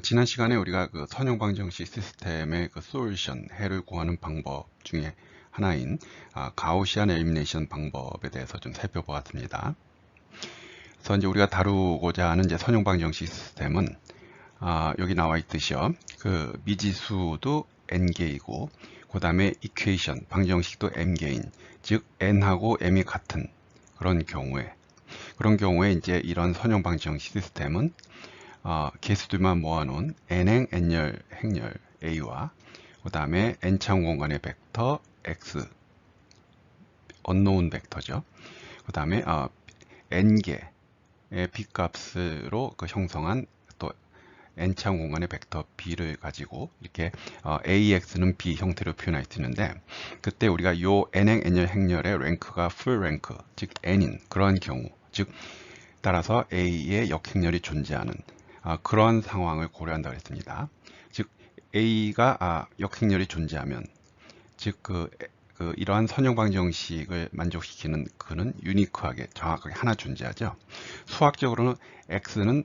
지난 시간에 우리가 그 선형방정식 시스템의 그 솔루션, 해를 구하는 방법 중에 하나인 가우시안 엘리미네이션 방법에 대해서 좀 살펴보았습니다. 그래서 이제 우리가 다루고자 하는 이제 선형방정식 시스템은 여기 나와 있듯이요. 그 미지수도 n개이고, 그 다음에 이퀘이션, 방정식도 m개인, 즉 n하고 m이 같은 그런 경우에 이제 이런 선형방정식 시스템은 개수들만 모아놓은 n행 n열 행렬 a와 그 다음에 n차원 공간의 벡터 x, unknown 벡터죠. 그 다음에 n개의 b값으로 그 형성한 또 n차원 공간의 벡터 b를 가지고 이렇게 ax는 b 형태로 표현할 수 있는데, 그때 우리가 요 n행 n열 행렬의 랭크가 풀 랭크, 즉 n인 그런 경우, 즉 따라서 a의 역행렬이 존재하는 그러한 상황을 고려한다고 했습니다. 즉 a가 역행렬이 존재하면, 즉 이러한 선형방정식을 만족시키는 그는 유니크하게 정확하게 하나 존재하죠. 수학적으로는 x는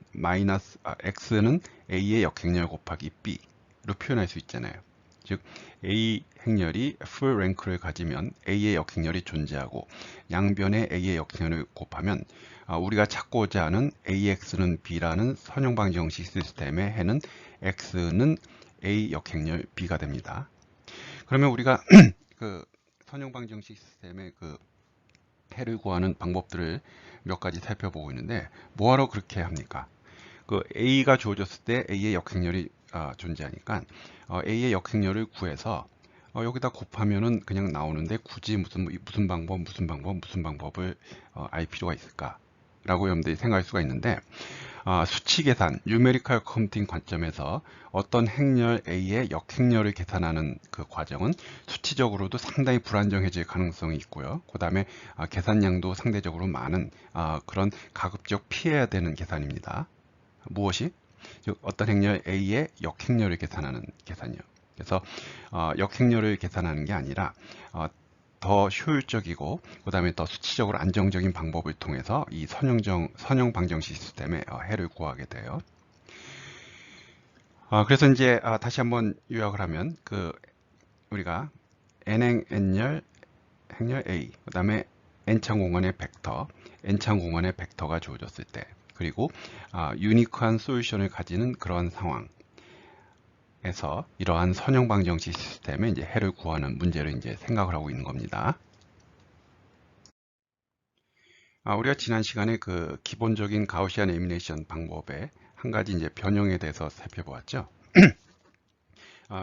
a의 역행렬 곱하기 b로 표현할 수 있잖아요. 즉 a 행렬이 풀 랭크를 가지면 a의 역행렬이 존재하고, 양변에 a의 역행렬을 곱하면 우리가 찾고자 하는 ax는 b라는 선형방정식 시스템의 해는 x는 a 역행렬 b가 됩니다. 그러면 우리가 그 선형방정식 시스템의 그 해를 구하는 방법들을 몇 가지 살펴보고 있는데, 뭐하러 그렇게 합니까? 그 a가 주어졌을 때 a의 역행렬이 존재하니까 a의 역행렬을 구해서 여기다 곱하면은 그냥 나오는데, 굳이 무슨 방법을 알 필요가 있을까? 라고 여러분들이 생각할 수가 있는데, 수치 계산, 뉴메리컬 컴퓨팅 관점에서 어떤 행렬 A의 역행렬을 계산하는 그 과정은 수치적으로도 상당히 불안정해질 가능성이 있고요. 그 다음에 계산량도 상대적으로 많은 그런 가급적 피해야 되는 계산입니다. 무엇이? 즉 어떤 행렬 A의 역행렬을 계산하는 계산이요. 그래서 역행렬을 계산하는 게 아니라 더 효율적이고 그 다음에 더 수치적으로 안정적인 방법을 통해서 이 선형 방정식 시스템의 해를 구하게 돼요. 그래서 이제 다시 한번 요약을 하면, 그 우리가 n행 n열 행렬 a, 그 다음에 n차원 공간의 벡터가 주어졌을 때, 그리고 유니크한 솔루션을 가지는 그런 상황에서 이러한 선형 방정식 시스템의 이제 해를 구하는 문제를 이제 생각을 하고 있는 겁니다. 우리가 지난 시간에 그 기본적인 가우시안 엘리미네이션 방법의 한 가지 이제 변형에 대해서 살펴보았죠.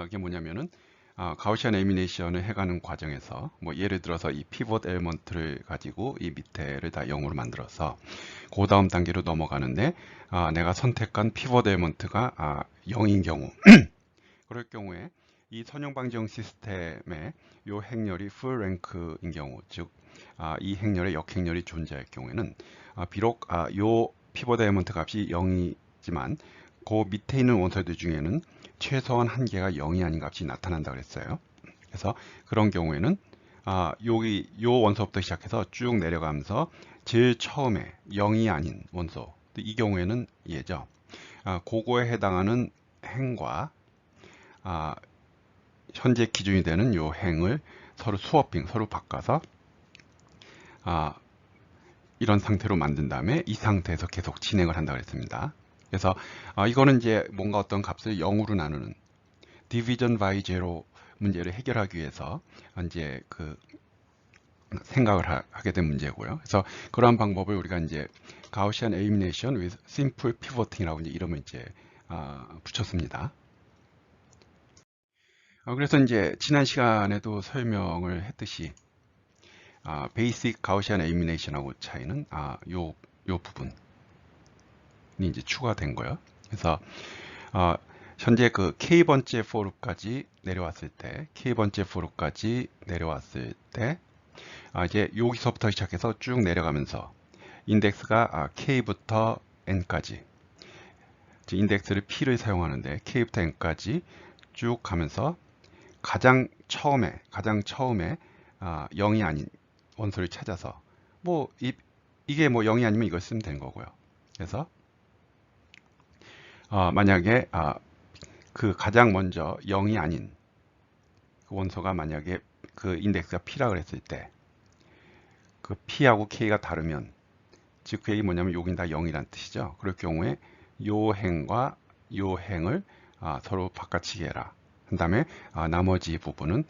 이게 뭐냐면은 가우시안 엘리미네이션을 해가는 과정에서, 뭐 예를 들어서 이 피벗 엘리먼트를 가지고 이 밑에를 다 0으로 만들어서 그 다음 단계로 넘어가는데, 내가 선택한 피벗 엘리먼트가 0인 경우 그럴 경우에 이 선형방정 시스템의 요 행렬이 풀 랭크인 경우, 즉 이 행렬의 역행렬이 존재할 경우에는 비록 요 피벗 엘리먼트 값이 0이지만 그 밑에 있는 원소들 중에는 최소한 한 개가 0이 아닌 값이 나타난다 그랬어요. 그래서 그런 경우에는 여기 요 원소부터 시작해서 쭉 내려가면서 제일 처음에 0이 아닌 원소, 이 경우에는 얘죠. 그거에 해당하는 행과 현재 기준이 되는 요 행을 서로 스워핑, 서로 바꿔서 이런 상태로 만든 다음에 이 상태에서 계속 진행을 한다고 했습니다. 그래서 이거는 이제 뭔가 어떤 값을 0으로 나누는 디비전 바이 제로 문제를 해결하기 위해서 이제 그 생각을 하게 된 문제고요. 그래서 그러한 방법을 우리가 이제 가우시안 엘리미네이션 with simple pivoting이라고 이제 이름을 이제 붙였습니다. 그래서 이제 지난 시간에도 설명을 했듯이 베이직 가우시안 엘리미네이션하고 차이는 요 부분이 이제 추가된 거예요. 그래서 현재 그 K번째 포룹까지 내려왔을 때, 이제 여기서부터 시작해서 쭉 내려가면서 인덱스가 K부터 N까지, 즉 인덱스를 P를 사용하는데 K부터 N까지 쭉 가면서 가장 처음에 0이 아닌 원소를 찾아서, 이게 뭐 0이 아니면 이걸 쓰면 되는 거고요. 그래서 만약에 그 가장 먼저 0이 아닌 그 원소가 만약에 그 인덱스가 P라 그랬을 때 그 P하고 K가 다르면, 즉 그 얘기 뭐냐면 여긴 다 0이란 뜻이죠. 그럴 경우에 요 행과 요 행을 서로 바꿔치기 해라. 한 다음에 나머지 부분은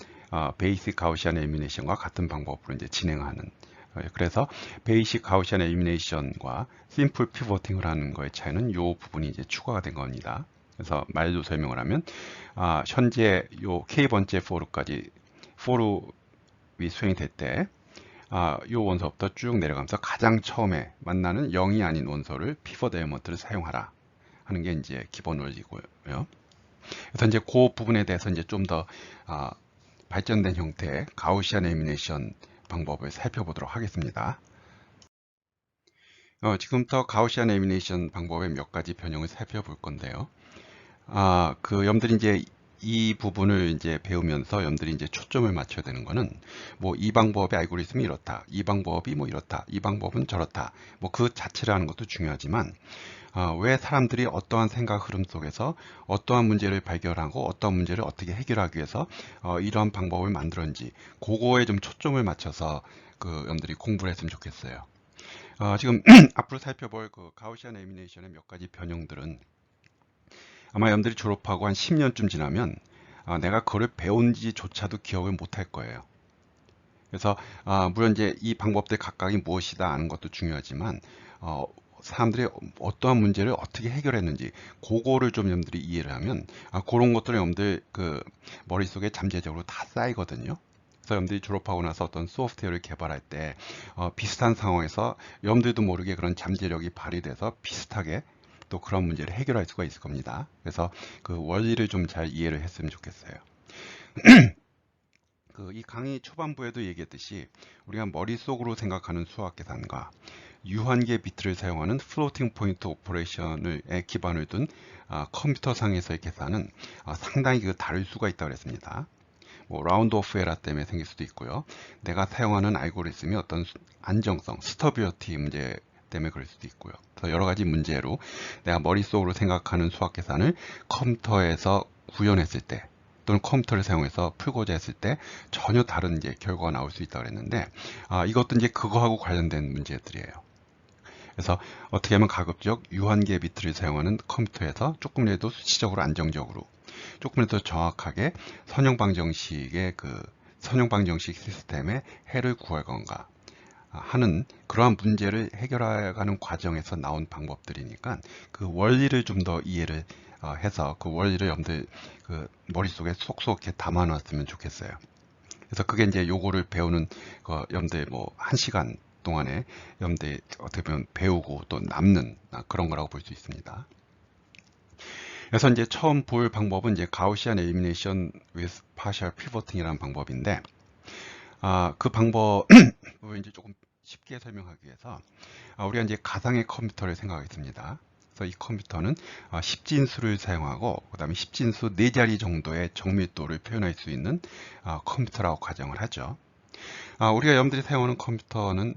베이식 가우시안 엘리미네이션과 같은 방법으로 이제 진행하는. 그래서 베이식 가우시안 엘리미네이션과 심플 피보팅을 하는 거의 차이는 요 부분이 이제 추가가 된 겁니다. 그래서 말로 설명을 하면 현재 요 K번째 포르까지 포르이 수행이 될 때 요 원소부터 쭉 내려가면서 가장 처음에 만나는 0이 아닌 원소를 피벗 엘리먼트를 사용하라 하는 게 이제 기본 원리고요. 그래서 이제 그 부분에 대해서 이제 좀 더 발전된 형태의 가우시안 엘리미네이션 방법을 살펴보도록 하겠습니다. 지금부터 가우시안 엘리미네이션 방법의 몇 가지 변형을 살펴볼 건데요. 여러분들이 이제 이 부분을 이제 배우면서 여러분들이 이제 초점을 맞춰야 되는 거는 뭐 이 방법의 알고리즘이 이렇다, 이 방법이 뭐 이렇다, 이 방법은 저렇다, 뭐 그 자체를 하는 것도 중요하지만 왜 사람들이 어떠한 생각 흐름 속에서 어떠한 문제를 발견하고 어떠한 문제를 어떻게 해결하기 위해서 이러한 방법을 만들었는지 그거에 좀 초점을 맞춰서 여러분들이 공부를 했으면 좋겠어요. 지금 앞으로 살펴볼 그 가우시안 엘리미네이션의 몇 가지 변형들은 아마 여러분들이 졸업하고 한 10년쯤 지나면 내가 그걸 배운지조차도 기억을 못 할 거예요. 그래서 물론 이제 이 방법들 각각이 무엇이다 아는 것도 중요하지만 사람들이 어떠한 문제를 어떻게 해결했는지 그거를 좀 여러분들이 이해를 하면 그런 것들은 여러분들 그 머릿속에 잠재적으로 다 쌓이거든요. 그래서 여러분들이 졸업하고 나서 어떤 소프트웨어를 개발할 때 비슷한 상황에서 여러분들도 모르게 그런 잠재력이 발휘돼서 비슷하게 또 그런 문제를 해결할 수가 있을 겁니다. 그래서 그 원리를 좀 잘 이해를 했으면 좋겠어요. 이 강의 초반부에도 얘기했듯이 우리가 머릿속으로 생각하는 수학 계산과 유한계 비트를 사용하는 플로팅 포인트 오퍼레이션에 기반을 둔 컴퓨터상에서의 계산은 상당히 다를 수가 있다고 그랬습니다. 뭐 라운드 오프 에러 때문에 생길 수도 있고요. 내가 사용하는 알고리즘이 어떤 안정성, 스터빌리티 문제 때문에 그럴 수도 있고요. 그래서 여러 가지 문제로 내가 머릿속으로 생각하는 수학 계산을 컴퓨터에서 구현했을 때 또는 컴퓨터를 사용해서 풀고자 했을 때 전혀 다른 이제 결과가 나올 수 있다고 그랬는데 이것도 이제 그거하고 관련된 문제들이에요. 그래서 어떻게 하면 가급적 유한계 비트를 사용하는 컴퓨터에서 조금이라도 수치적으로 안정적으로 조금이라도 정확하게 선형방정식의 선형방정식 시스템의 해를 구할 건가 하는 그러한 문제를 해결해가는 과정에서 나온 방법들이니까 그 원리를 좀 더 이해를 해서 그 원리를 여러분들 머릿속에 쏙쏙 이렇게 담아 놨으면 좋겠어요. 그래서 그게 이제 요거를 배우는 여러분들 뭐 1시간 동안에 여러분들 어떻게 보면 배우고 또 남는 그런 거라고 볼 수 있습니다. 그래서 이제 처음 볼 방법은 이제 가우시안 엘리미네이션 with partial pivoting이라는 방법인데 그 방법을 이제 조금 쉽게 설명하기 위해서 우리가 이제 가상의 컴퓨터를 생각하겠습니다. 그래서 이 컴퓨터는 10진수를 사용하고 그 다음에 10진수 4자리 정도의 정밀도를 표현할 수 있는 컴퓨터라고 가정을 하죠. 우리가 여러분들이 사용하는 컴퓨터는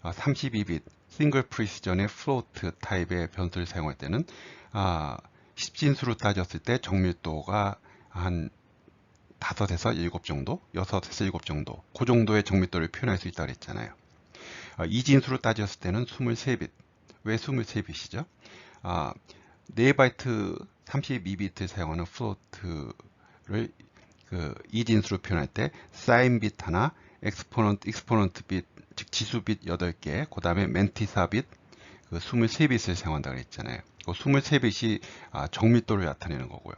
32빗 싱글 프리시전의 플로트 타입의 변수를 사용할 때는 10진수로 따졌을 때 정밀도가 한 5에서 7 정도, 6에서 7 정도, 그 정도의 정밀도를 표현할 수 있다고 했잖아요. 2진수로 따졌을 때는 23빗. 왜 23빗이죠? 4바이트 32비트 사용하는 플로트를 2진수로 표현할 때 사인빗 하나, 익스포넌트 빗, 즉 지수빗 8개, 그 다음에 멘티사 빗, 23빗을 사용한다고 했잖아요. 23빗이 정밀도를 나타내는 거고요.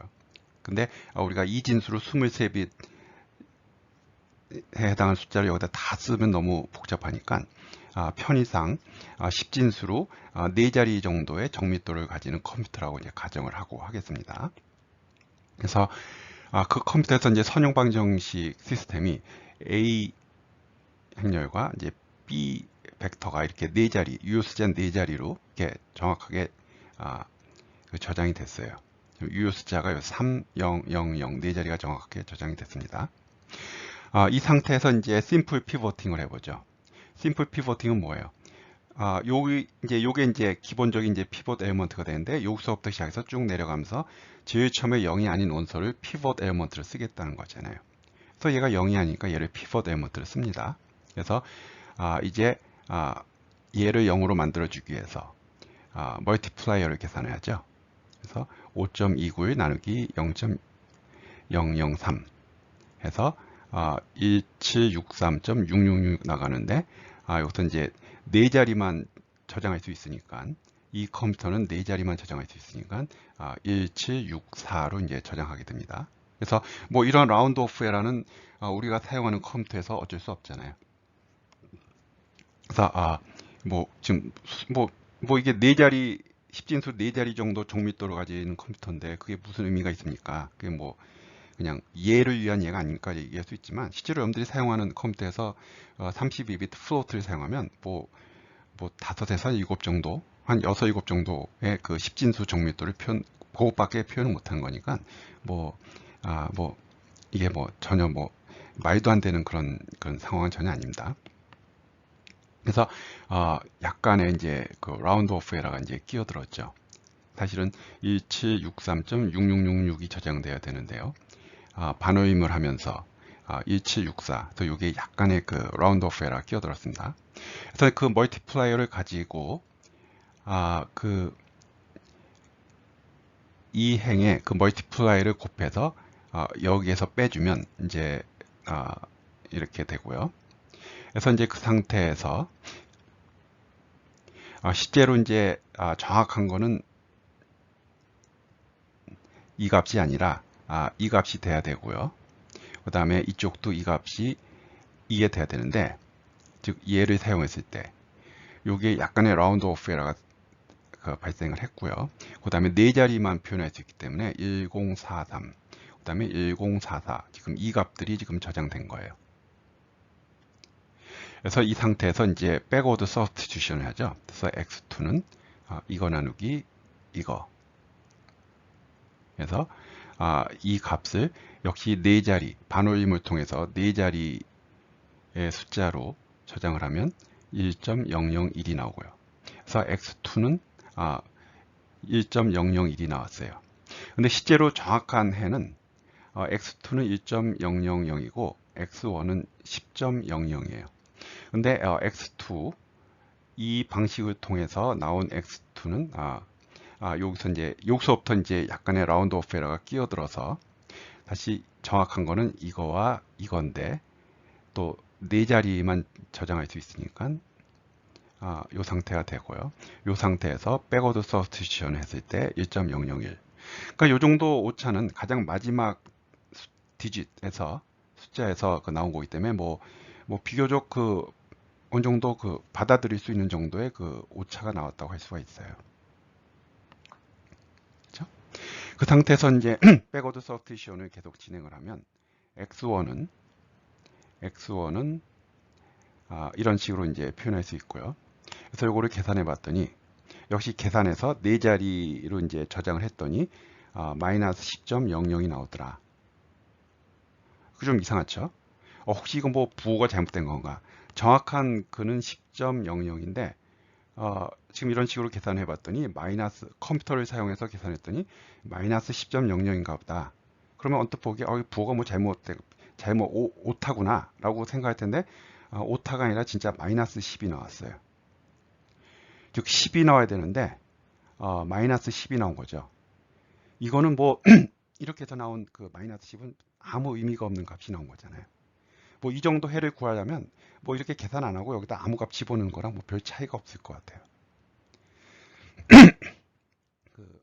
근데 우리가 2진수로 23빗에 해당하는 숫자를 여기다 다 쓰면 너무 복잡하니까 편의상 10진수로 4자리 정도의 정밀도를 가지는 컴퓨터라고 이제 가정을 하고 하겠습니다. 그래서 그 컴퓨터에서 이제 선형방정식 시스템이 A 행렬과 이제 B 벡터가 이렇게 4자리, 유효수자 4자리로 이렇게 정확하게 저장이 됐어요. 유효 숫자가 3, 0, 0, 0 4자리가 정확하게 저장이 됐습니다. 이 상태에서 이제 심플 피보팅을 해보죠. 심플 피보팅은 뭐예요? 요게 이제 기본적인 이제 피봇 엘리먼트가 되는데 여기서부터 시작해서 쭉 내려가면서 제일 처음에 0이 아닌 원소를 피봇 엘리먼트를 쓰겠다는 거잖아요. 그래서 얘가 0이 아니니까 얘를 피봇 엘리먼트를 씁니다. 그래서 이제 얘를 0으로 만들어 주기 위해서 멀티플라이어를 계산해야죠. 그래서 5.291 나누기 0.003 해서 1763.666 나가는데 여기서 이제 네 자리만 저장할 수 있으니까 이 컴퓨터는 네 자리만 저장할 수 있으니까 1764로 이제 저장하게 됩니다. 그래서 뭐 이런 라운드 오프 에러는 우리가 사용하는 컴퓨터에서 어쩔 수 없잖아요. 그래서 뭐 지금 뭐 이게 네 자리 10진수 네 자리 정도 정밀도를 가지는 컴퓨터인데 그게 무슨 의미가 있습니까? 그게 뭐 그냥 이해를 위한 예가 아닐까 얘기할 수 있지만 실제로 여러분들이 사용하는 컴퓨터에서 32비트 플로트를 사용하면 뭐 5에서 7 정도 한 6, 7 정도의 그 10진수 정밀도를 그것밖에 표현을 못하는 거니까 뭐 이게 뭐 전혀 뭐 말도 안 되는 그런 상황은 전혀 아닙니다. 그래서 약간의 이제 그 라운드 오프 에러가 이제 끼어들었죠. 사실은 1763.6666이 저장돼야 되는데요. 반어임을 하면서 1764, 또 이게 약간의 그 라운드 오프 에러가 끼어들었습니다. 그래서 그 멀티플라이어를 가지고 이 행에 그 멀티플라이를 곱해서 여기에서 빼주면 이제 이렇게 되고요. 그래서 이제 그 상태에서 실제로 이제 정확한 거는 이 값이 아니라 이 값이 돼야 되고요. 그 다음에 이쪽도 이 값이 2에 돼야 되는데, 즉 얘를 사용했을 때 이게 약간의 라운드 오프 에러가 발생을 했고요. 그 다음에 네 자리만 표현할 수 있기 때문에 1043, 그 다음에 1044, 지금 이 값들이 지금 저장된 거예요. 그래서 이 상태에서 이제 백워드 서스티튜션을 하죠. 그래서 x2는 이거 나누기 이거. 그래서 이 값을 역시 네 자리 반올림을 통해서 네 자리의 숫자로 저장을 하면 1.001이 나오고요. 그래서 x2는 1.001이 나왔어요. 근데 실제로 정확한 해는 x2는 1.000이고 x1은 10.00이에요. 근데 x2 이 방식을 통해서 나온 x2는 여기서 이제 여기서부터 이제 약간의 라운드 오프 에러가 끼어들어서 다시 정확한 거는 이거와 이건데 또 네 자리만 저장할 수 있으니까 이 상태가 되고요. 이 상태에서 백워드 서스티튜션 했을 때 1.001. 그러니까 이 정도 오차는 가장 마지막 디짓에서 숫자에서 나온 거기 때문에 뭐 비교적 어느 정도 받아들일 수 있는 정도의 그 오차가 나왔다고 할 수가 있어요. 그렇죠? 그 상태에서 이제 백워드 서스티튜션을 계속 진행을 하면 x1은 이런 식으로 이제 표현할 수 있고요. 그래서 이거를 계산해 봤더니 역시 계산해서 네 자리로 이제 저장을 했더니 마이너스 10.00이 나오더라. 그 좀 이상하죠? 혹시 이거 뭐 부호가 잘못된 건가? 정확한 그는 10.00인데 지금 이런 식으로 계산해 봤더니 마이너스 컴퓨터를 사용해서 계산했더니 마이너스 10.00인가 보다. 그러면 언뜻 보기에 부호가 뭐 오타구나 라고 생각할 텐데 오타가 아니라 진짜 마이너스 10이 나왔어요. 즉 10이 나와야 되는데 마이너스 10이 나온 거죠. 이거는 뭐 이렇게 해서 나온 그 마이너스 10은 아무 의미가 없는 값이 나온 거잖아요. 뭐 이 정도 해를 구하려면 뭐 이렇게 계산 안 하고 여기다 아무 값 집어넣는 거랑 뭐 별 차이가 없을 것 같아요. 그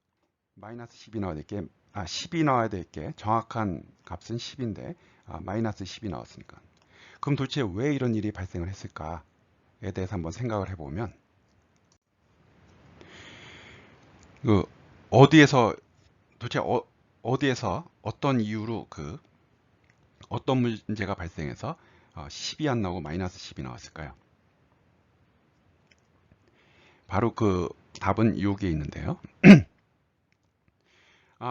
마이너스 10이 나와야 될 게 10이 나와야 될 게 정확한 값은 10인데 마이너스 10이 나왔으니까. 그럼 도대체 왜 이런 일이 발생을 했을까에 대해서 한번 생각을 해보면 그 어디에서 도대체 어디에서 어떤 이유로 어떤 문제가 발생해서 10이 안 나오고 마이너스 10이 나왔을까요? 바로 그 답은 여기에 있는데요.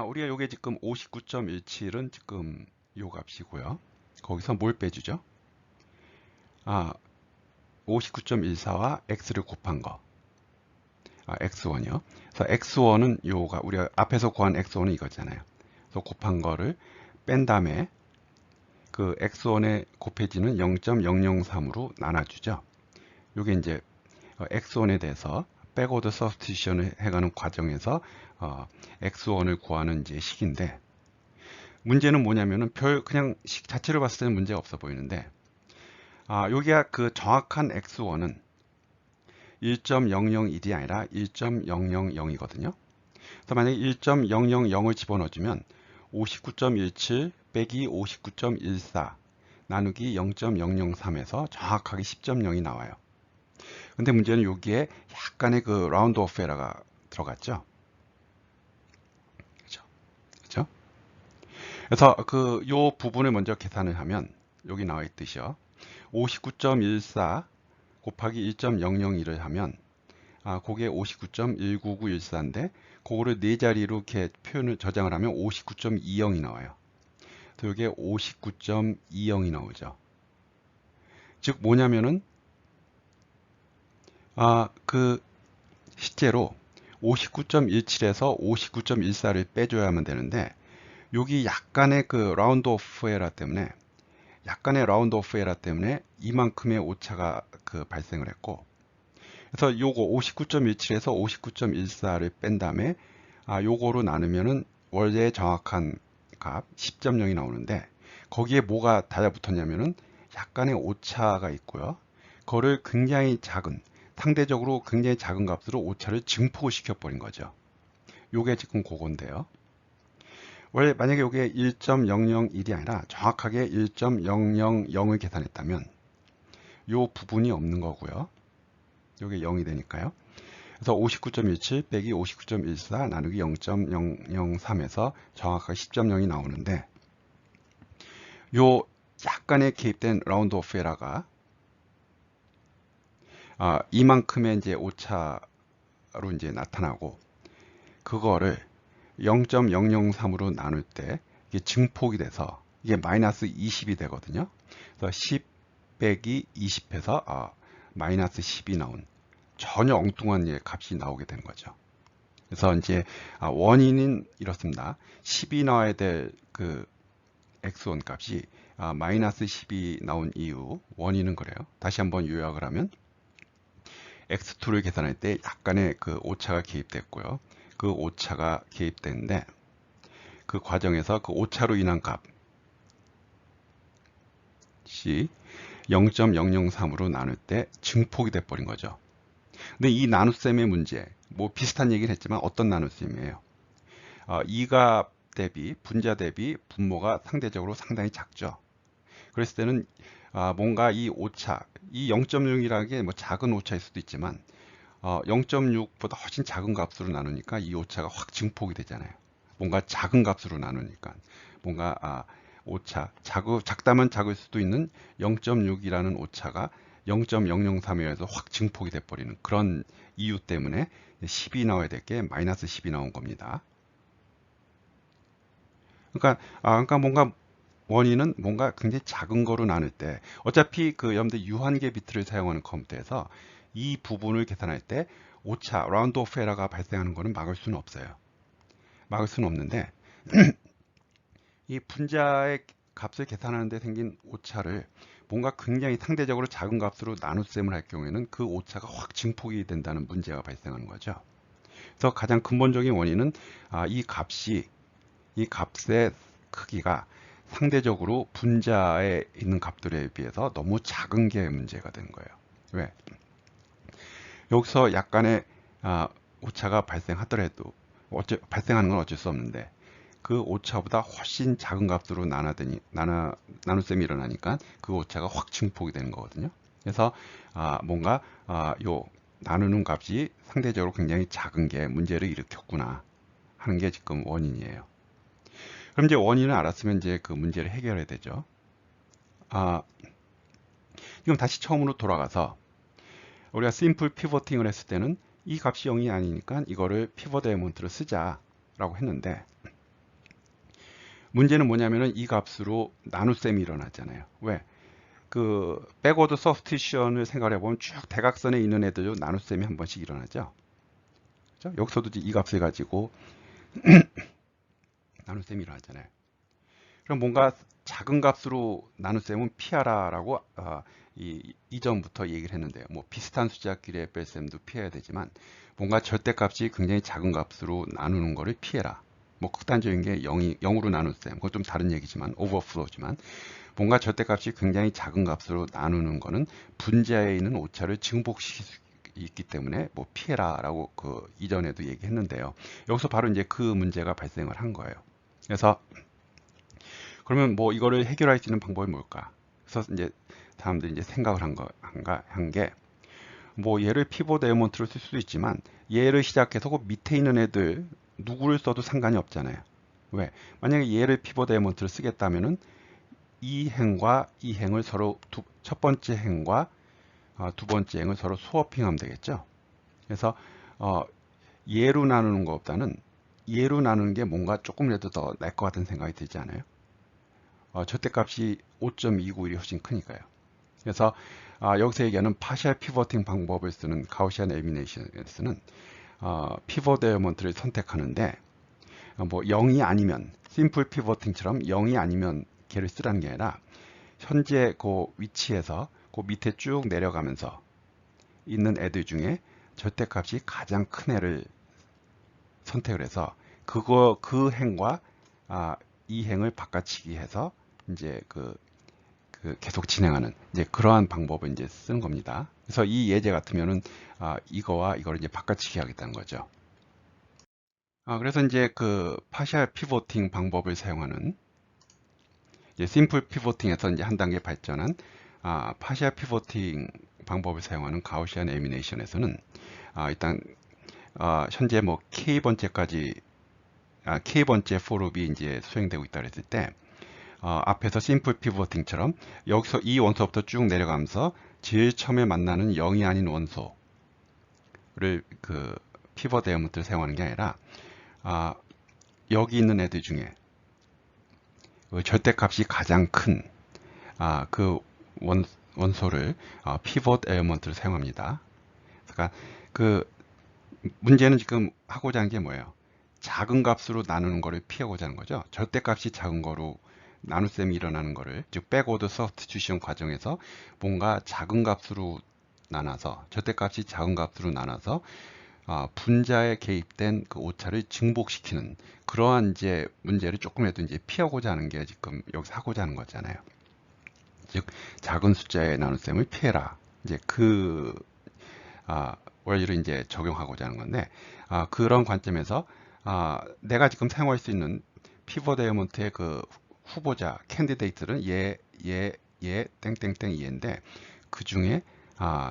우리가 요게 지금 59.17은 지금 요 값이고요. 거기서 뭘 빼주죠? 59.14와 x를 곱한 거. x1이요. 그래서 x1은 요가 우리가 앞에서 구한 x1은 이거잖아요. 그래서 곱한 거를 뺀 다음에 그 x1의 곱해지는 0.003으로 나눠주죠. 요게 이제 x1에 대해서 백워드 서브스티튜션을 해가는 과정에서 x1을 구하는 이제 식인데, 문제는 뭐냐면은 그냥 식 자체를 봤을 때는 문제가 없어 보이는데, 여기가 그 정확한 x1은 1.001이 아니라 1.000이거든요. 그래서 만약에 1.000을 집어넣어주면 59.17 빼기 59.14 나누기 0.003에서 정확하게 10.0이 나와요. 근데 문제는 여기에 약간의 그 라운드 오프 에러가 들어갔죠. 그렇죠? 그래서 그 요 부분을 먼저 계산을 하면 여기 나와 있듯이요. 59.14 곱하기 1.001을 하면 그게 59.19914인데 그거를 네 자리로 이렇게 표현을 저장을 하면 59.20이 나와요. 또 이게 59.20이 나오죠. 즉 뭐냐면은 그 실제로 59.17에서 59.14를 빼줘야만 되는데, 여기 약간의 그 라운드 오프 에러 때문에 이만큼의 오차가 그 발생을 했고, 그래서 요거 59.17에서 59.14를 뺀 다음에 요거로 나누면은 원래 정확한 값 10.0이 나오는데, 거기에 뭐가 달라붙었냐면은 약간의 오차가 있고요. 그거를 상대적으로 굉장히 작은 값으로 오차를 증폭을 시켜버린 거죠. 요게 지금 그건데요. 원래 만약에 요게 1.001이 아니라 정확하게 1.000을 계산했다면 요 부분이 없는 거고요. 요게 0이 되니까요. 그래서 59.17 빼기 59.14 나누기 0.003에서 정확하게 10.0이 나오는데, 요 약간의 개입된 라운드 오프 에러가 이만큼의 이제 오차로 이제 나타나고, 그거를 0.003으로 나눌 때 이게 증폭이 돼서 이게 마이너스 20이 되거든요. 그래서 10 빼기 20해서 마이너스 10이 나온 전혀 엉뚱한 값이 나오게 된 거죠. 그래서 이제 원인은 이렇습니다. 10이 나와야 될 그 x1 값이 마이너스 10이 나온 이유, 원인은 그래요. 다시 한번 요약을 하면 x2를 계산할 때 약간의 그 오차가 개입됐고요. 그 오차가 개입됐는데 그 과정에서 그 오차로 인한 값이 0.003으로 나눌 때 증폭이 돼버린 거죠. 근데 이 나눗셈의 문제, 뭐 비슷한 얘기를 했지만 어떤 나눗셈이에요? 이 값 대비, 분자 대비 분모가 상대적으로 상당히 작죠. 그랬을 때는 뭔가 이 오차, 이 0.6이라는 게 뭐 작은 오차일 수도 있지만 0.6보다 훨씬 작은 값으로 나누니까 이 오차가 확 증폭이 되잖아요. 뭔가 작은 값으로 나누니까 뭔가 오차, 작다면 작을 수도 있는 0.6이라는 오차가 0.003에서 확 증폭이 돼버리는 그런 이유 때문에 10이 나와야 될 게 마이너스 10이 나온 겁니다. 그러니까 뭔가 원인은 뭔가 굉장히 작은 거로 나눌 때, 어차피 그 여러분들 유한계 비트를 사용하는 컴퓨터에서 이 부분을 계산할 때 오차, 라운드 오프 에러가 발생하는 거는 막을 수는 없어요. 막을 수는 없는데 이 분자의 값을 계산하는 데 생긴 오차를 뭔가 굉장히 상대적으로 작은 값으로 나눗셈을 할 경우에는 그 오차가 확 증폭이 된다는 문제가 발생하는 거죠. 그래서 가장 근본적인 원인은 이 값의 크기가 상대적으로 분자에 있는 값들에 비해서 너무 작은 게 문제가 된 거예요. 왜? 여기서 약간의 오차가 발생하더라도 발생하는 건 어쩔 수 없는데 그 오차보다 훨씬 작은 값으로 나눗셈이 일어나니까 그 오차가 확 증폭이 되는 거거든요. 그래서 뭔가 요 나누는 값이 상대적으로 굉장히 작은 게 문제를 일으켰구나 하는 게 지금 원인이에요. 그럼 이제 원인을 알았으면 이제 그 문제를 해결해야 되죠. 지금 다시 처음으로 돌아가서 우리가 심플 피보팅을 했을 때는 이 값이 0이 아니니까 이거를 피벗 엘리먼트로 쓰자라고 했는데, 문제는 뭐냐면은 이 값으로 나눗셈이 일어났잖아요. 왜? 그 백워드 서스티션을 생각해 보면 쭉 대각선에 있는 애들도 나눗셈이 한 번씩 일어나죠. 그렇죠? 여기서도 이 값을 가지고 나눗셈이 일어나잖아요. 그럼 뭔가 작은 값으로 나눗셈은 피하라라고 이전부터 얘기를 했는데요. 뭐 비슷한 숫자끼리의 뺄셈도 피해야 되지만 뭔가 절대값이 굉장히 작은 값으로 나누는 거를 피해라. 뭐 극단적인 게 0으로 나눗셈, 그건 좀 다른 얘기지만 오버플로우지만 뭔가 절대값이 굉장히 작은 값으로 나누는 거는 분자에 있는 오차를 증폭시킬 수 있기 때문에 뭐 피해라라고 그 이전에도 얘기했는데요. 여기서 바로 이제 그 문제가 발생을 한 거예요. 그래서 그러면 뭐 이거를 해결할 수 있는 방법이 뭘까? 그래서 이제 사람들이 이제 생각을 한 게 뭐 얘를 피봇 엘리먼트로 쓸 수도 있지만 얘를 시작해서 그 밑에 있는 애들 누구를 써도 상관이 없잖아요. 왜? 만약에 얘를 피봇 엘리먼트를 쓰겠다면은 이 행과 이 행을 서로 첫 번째 행과 두 번째 행을 서로 스워핑하면 되겠죠. 그래서 얘로 나누는 것보다는 얘로 나누는 게 뭔가 조금이라도 더 날 것 같은 생각이 들지 않아요? 절대값이 5.291이 훨씬 크니까요. 그래서 여기서 얘기하는 파셜 피보팅 방법을 쓰는 가우시안 엘리미네이션에서는 피봇 엘리먼트를 선택하는데 뭐 0이 아니면 심플 피보팅처럼 0이 아니면 걔를 쓰라는 게 아니라 현재 그 위치에서 그 밑에 쭉 내려가면서 있는 애들 중에 절대값이 가장 큰 애를 선택을 해서 그 행과 이 행을 바꿔치기 해서 이제 그 계속 진행하는 이제 그러한 방법을 이제 쓰는 겁니다. 그래서 이 예제 같으면은 이거와 이거를 이제 바꿔치기 하겠다는 거죠. 그래서 이제 그 파셜 피보팅 방법을 사용하는 이제 심플 피보팅에서 이제 한 단계 발전한 파셜 피보팅 방법을 사용하는 가우시안 엘리미네이션에서는 일단 현재 뭐 k번째까지 k번째 포룹이 이제 수행되고 있다 그랬을 때 앞에서 심플 피보팅처럼 여기서 이 원소부터 쭉 내려가면서 제일 처음에 만나는 0이 아닌 원소를 그 피벗 엘리먼트를 사용하는 게 아니라 여기 있는 애들 중에 그 절대값이 가장 큰 그 원소를 피벗 엘리먼트를 사용합니다. 그러니까 그 문제는 지금 하고자 하는 게 뭐예요? 작은 값으로 나누는 거를 피하고자 하는 거죠. 절대값이 작은 거로 나눗셈이 일어나는 거를, 즉 백워드 서스티튜션 과정에서 뭔가 작은 값으로 나눠서 절대값이 작은 값으로 나눠서 분자에 개입된 그 오차를 증폭시키는 그러한 이제 문제를 조금이라도 이제 피하고자 하는 게 지금 여기서 하고자 하는 거잖아요. 즉 작은 숫자의 나눗셈을 피해라. 이제 그 원리를 이제 적용하고자 하는 건데 그런 관점에서 내가 지금 사용할 수 있는 피벗 엘리먼트의 그 후보자 캔디데이트는 얘 땡땡땡 얘인데 그 중에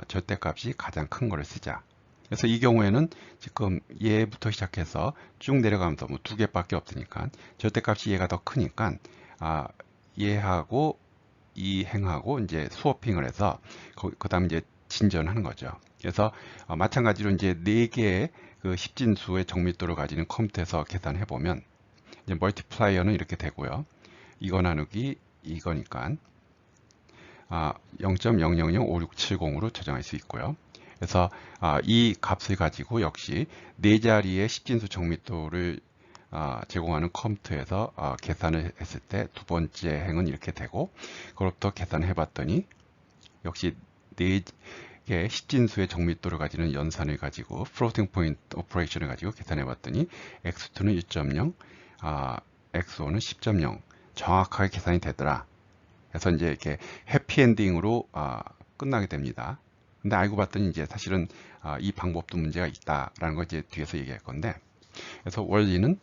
절대값이 가장 큰 거를 쓰자. 그래서 이 경우에는 지금 얘부터 시작해서 쭉 내려가면서 뭐 두 개밖에 없으니까 절대값이 얘가 더 크니까 얘하고 이 행하고 이제 스워핑을 해서 그 다음 이제 진전하는 거죠. 그래서 마찬가지로 이제 4개의 그 십진수의 정밀도를 가지는 컴퓨터에서 계산해 보면 이제 멀티플라이어는 이렇게 되고요. 이거 나누기 이거니까 0.0005670으로 저장할 수 있고요. 그래서 이 값을 가지고 역시 4자리의 십진수 정밀도를 제공하는 컴퓨터에서 계산을 했을 때 두 번째 행은 이렇게 되고 그로부터 계산해 봤더니 역시 4개의 십진수의 정밀도를 가지는 연산을 가지고 플로팅 포인트 오퍼레이션을 가지고 계산해 봤더니 x2는 1.0, x5는 10.0 정확하게 계산이 되더라. 그래서 이제 이렇게 해피엔딩으로 끝나게 됩니다. 근데 알고 봤더니 이제 사실은 이 방법도 문제가 있다라는 걸 이제 뒤에서 얘기할 건데, 그래서 원리는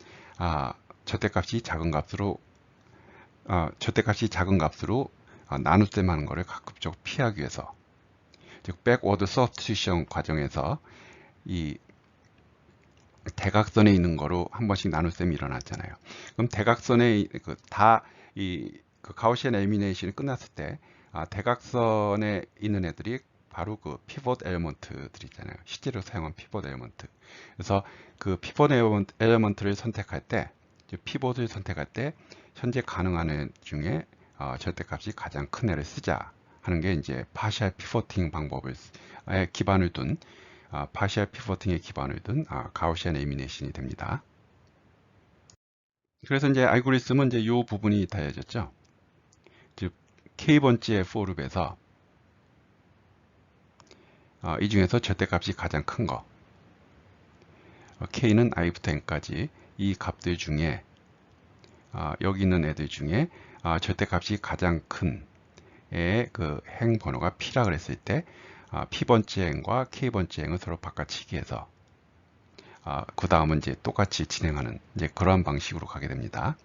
절대값이 작은 값으로 나눗셈 하는 거를 가급적 피하기 위해서, 즉 백워드 서브스티튜션 과정에서 이 대각선에 있는 거로 한 번씩 나눗셈이 일어났잖아요. 그럼 대각선에 그 가우시안 엘리미네이션이 끝났을 때 대각선에 있는 애들이 바로 그 피벗 엘리먼트들 있잖아요. 실제로 사용한 피벗 엘리먼트. 그래서 그 피벗 엘리먼트를 선택할 때, 피벗을 선택할 때 현재 가능한 애 중에 절대값이 가장 큰 애를 쓰자 하는 게 이제 파셜 피보팅 방법을 기반을 둔 파셜 피보팅에 기반을 둔 가우시안 에리미네이션이 됩니다. 그래서 이제 알고리즘은 이제 이 부분이 다해졌죠. 즉 k번째의 for 룹에서 이 중에서 절대값이 가장 큰 거, k는 i부터 n까지 이 값들 중에 여기 있는 애들 중에 절대값이 가장 큰 애의 그 행 번호가 p라 그랬을 때 p번째 행과 k번째 행을 서로 바꿔치기 해서 그 다음은 이제 똑같이 진행하는 이제 그러한 방식으로 가게 됩니다.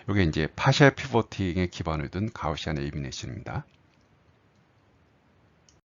이게 이제 파셜 피보팅에 기반을 둔 가우시안 엘리미네이션입니다.